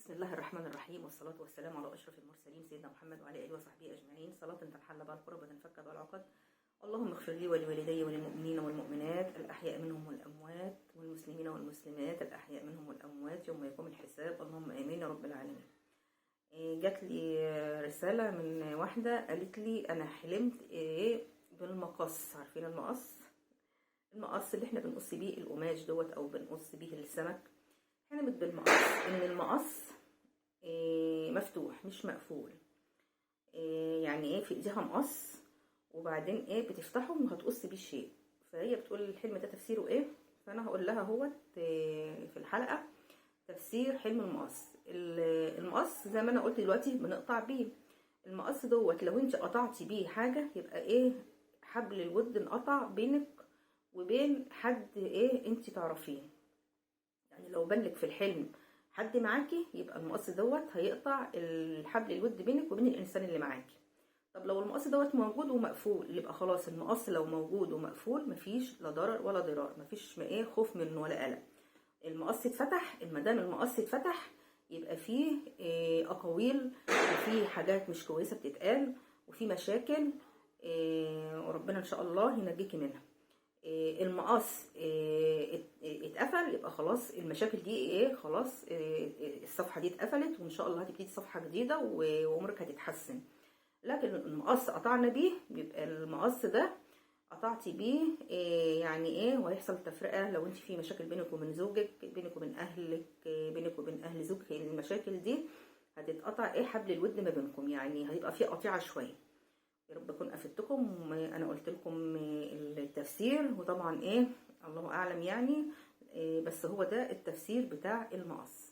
بسم الله الرحمن الرحيم، والصلاة والسلام على أشرف المرسلين سيدنا محمد وعلى آله وصحبه أجمعين. صلاة تنحل بها القرب وتنفك بها العقد. اللهم اغفر لي ولوالدي وللمؤمنين والمؤمنات الأحياء منهم والأموات، والمسلمين والمسلمات الأحياء منهم والأموات يوم يقوم الحساب. اللهم آمين يا رب العالمين. جات لي رسالة من واحدة قالت لي أنا حلمت بالمقص. عارفين المقص اللي احنا بنقص بيه القماش دوت أو بنقص بيه السمك. حلمت بالمقص، إن المقص مفتوح مش مقفول. يعني في ايديها مقص وبعدين بتفتحه وهتقص بيه الشيء. فهي بتقول الحلم ده تفسيره فانا هقول لها هو في الحلقه تفسير حلم المقص. المقص زي ما انا قلت دلوقتي بنقطع بيه. المقص دوت لو انت قطعتي بيه حاجه يبقى حبل الود انقطع بينك وبين حد انت تعرفيه. يعني لو بانلك في الحلم حد معاكي يبقى المقص دوت هيقطع الحبل الود بينك وبين الانسان اللي معاكي. طب لو المقص دوت موجود ومقفول يبقى خلاص المقص لو موجود ومقفول مفيش لا ضرر ولا ضرار، مفيش خوف منه ولا قلق. المقص اتفتح، مادام المقص اتفتح يبقى فيه اقاويل وفيه حاجات مش كويسه بتتقال وفيه مشاكل، وربنا ان شاء الله ينجيكي منها. المقص اتقفل يبقى خلاص المشاكل دي خلاص، الصفحه دي اتقفلت وان شاء الله هتبتدي صفحه جديده وامورك هتتحسن. لكن المقص قطعنا بيه يبقى المقص ده قطعتي بيه يعني وهيحصل تفرقه. لو انت في مشاكل بينك وبين زوجك، بينك وبين اهلك، بينك وبين اهل زوجك، المشاكل دي هتتقطع حبل الود ما بينكم، يعني هيبقى في قطيعه شويه. يا رب اكون افدتكم. انا قلت لكم التفسير وطبعا الله اعلم يعني، بس هو ده التفسير بتاع المقص.